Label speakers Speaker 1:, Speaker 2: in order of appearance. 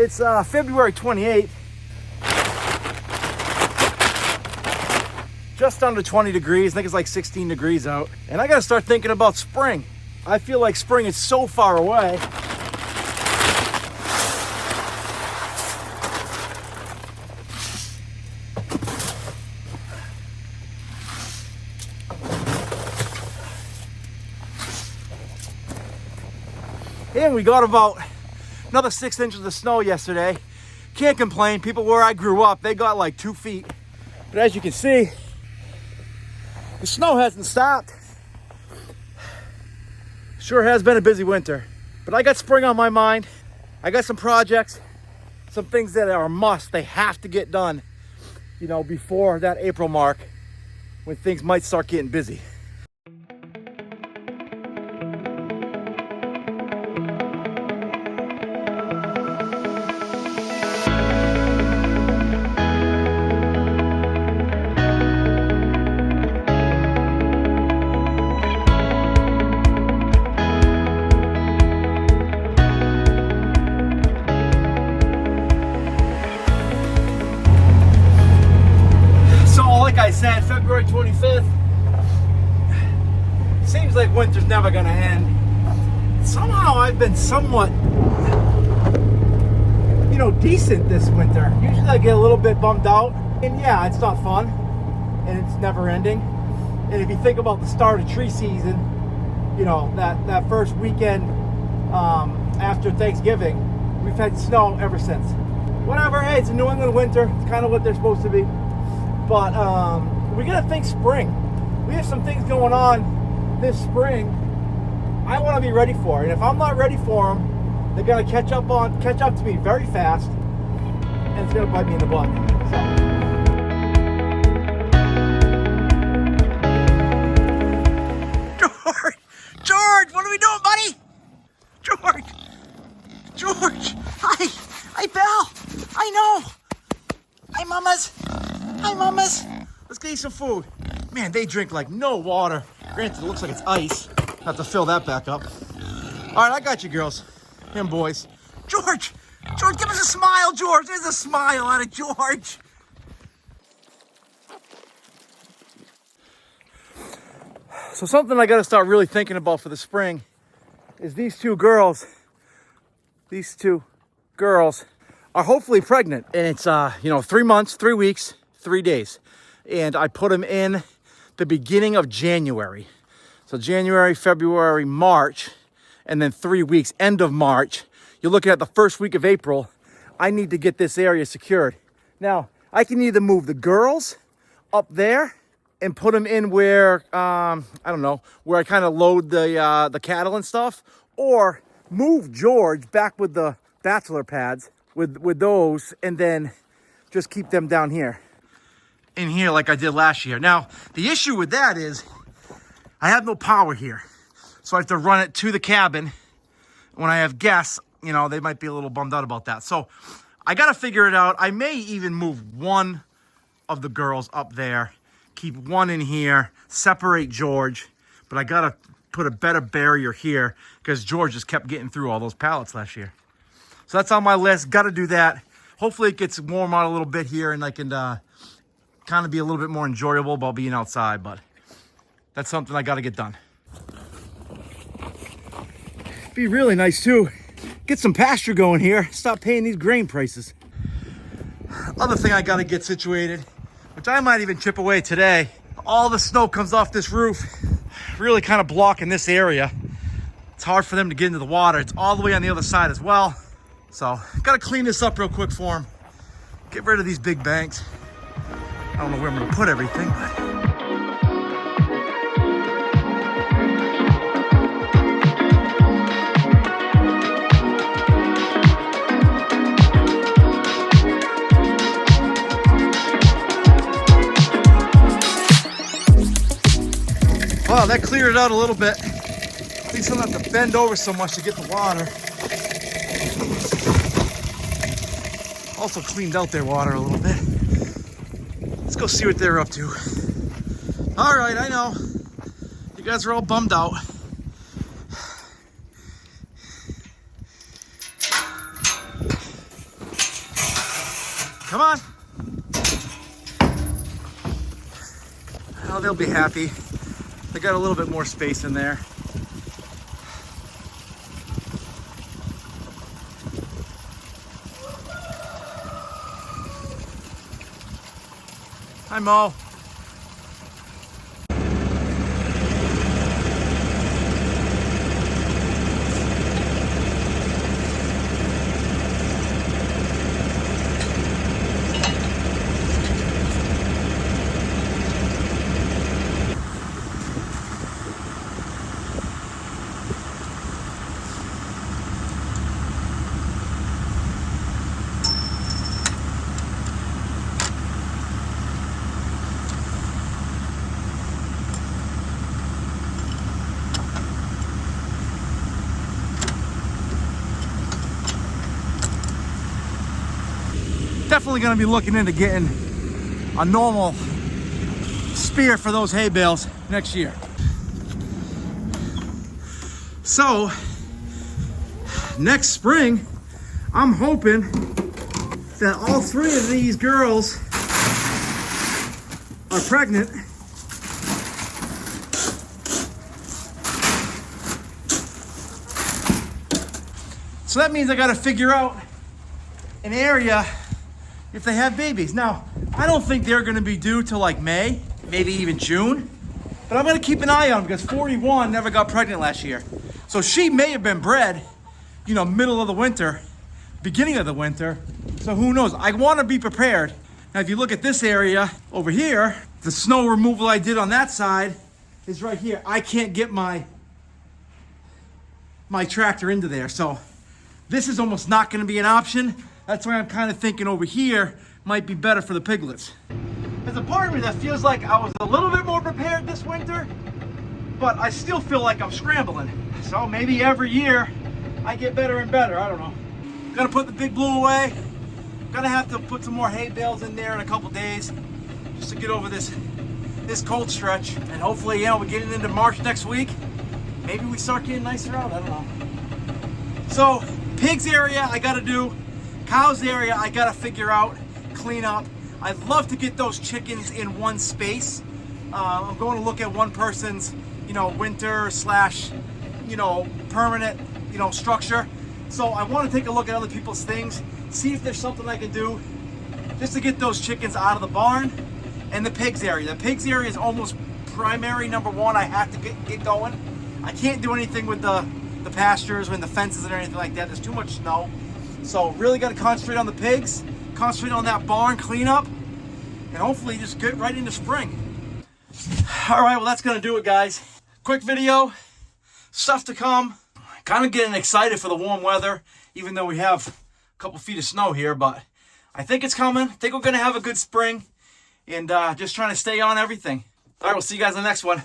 Speaker 1: It's February 28th. Just under 20 degrees. I think it's like 16 degrees out. And I gotta start thinking about spring. I feel like spring is so far away. And we got about another 6 inches of snow yesterday. Can't complain. People where I grew up, they got like 2 feet. But as you can see, the snow hasn't stopped. Sure has been a busy winter. But I got spring on my mind. I got some projects, some things that are a must. They have to get done, you know, before that April mark when things might start getting busy. Like I said, February 25th. Seems like winter's never gonna end. Somehow I've been somewhat, you know, decent this winter. Usually I get a little bit bummed out. And yeah, it's not fun. And it's never ending. And if you think about the start of tree season, you know, that first weekend after Thanksgiving, we've had snow ever since. Whatever, hey, it's a New England winter. It's kind of what they're supposed to be. But we gotta think spring. We have some things going on this spring I want to be ready for. And if I'm not ready for them, they're gonna catch up to me very fast, and it's gonna bite me in the butt. So. George, what are we doing, buddy? George, hi, Belle. I know. Hi, mamas. Let's get you some food. Man, they drink like no water. Granted, it looks like it's ice. Have to fill that back up. All right, I got you, girls and boys. George, give us a smile, George. There's a smile out of George. So something I got to start really thinking about for the spring is these two girls are hopefully pregnant. And it's, 3 months, 3 weeks, 3 days. And I put them in the beginning of January. So January, February, March, and then 3 weeks, end of March. You're looking at the first week of April. I need to get this area secured. Now, I can either move the girls up there and put them in where, where I kind of load the cattle and stuff, or move George back with the bachelor pads with those, and then just keep them down here. In here like I did last year. Now, the issue with that is I have no power here. So I have to run it to the cabin. When I have guests, you know, they might be a little bummed out about that. So I got to figure it out. I may even move one of the girls up there, keep one in here, separate George, but I got to put a better barrier here because George just kept getting through all those pallets last year. So that's on my list. Got to do that. Hopefully it gets warm out a little bit here and I can kind of be a little bit more enjoyable about being outside, but that's something I got to get done. Be really nice too. Get some pasture going here. Stop paying these grain prices. Other thing I got to get situated, which I might even chip away today. All the snow comes off this roof, really kind of blocking this area. It's hard for them to get into the water. It's all the way on the other side as well. So got to clean this up real quick for them. Get rid of these big banks. I don't know where I'm going to put everything, but... Wow, that cleared it out a little bit. At least I don't have to bend over so much to get the water. Also cleaned out their water a little bit. Let's go see what they're up to. All right, I know. You guys are all bummed out. Come on. Oh, they'll be happy. They got a little bit more space in there. Hi, Mo. Definitely going to be looking into getting a normal spear for those hay bales next year. So next spring, I'm hoping that all 3 of these girls are pregnant. So that means I got to figure out an area if they have babies. Now, I don't think they're going to be due till like May, maybe even June, but I'm going to keep an eye on them because 41 never got pregnant last year. So she may have been bred, you know, middle of the winter, beginning of the winter. So who knows? I want to be prepared. Now, if you look at this area over here, the snow removal I did on that side is right here. I can't get my tractor into there. So this is almost not going to be an option. That's why I'm kind of thinking over here might be better for the piglets. There's a part of me that feels like I was a little bit more prepared this winter, but I still feel like I'm scrambling. So maybe every year I get better and better. I don't know. Gonna put the Big Blue away. Gonna have to put some more hay bales in there in a couple days just to get over this cold stretch. And hopefully, you know, we're getting into March next week. Maybe we start getting nicer out. I don't know. So pigs area I gotta do. Cows area I gotta figure out, clean up. I'd love to get those chickens in one space. I'm going to look at one person's, you know, winter slash, you know, permanent, you know, structure. So I want to take a look at other people's things, see if there's something I can do just to get those chickens out of the barn. And the pigs area. The pigs area is almost primary number one. I have to get going. I can't do anything with the pastures and the fences and anything like that. There's too much snow. So really got to concentrate on the pigs, concentrate on that barn cleanup, and hopefully just get right into spring. All right, well, that's going to do it, guys. Quick video, stuff to come. Kind of getting excited for the warm weather, even though we have a couple feet of snow here, but I think it's coming. I think we're going to have a good spring, and just trying to stay on everything. All right, we'll see you guys in the next one.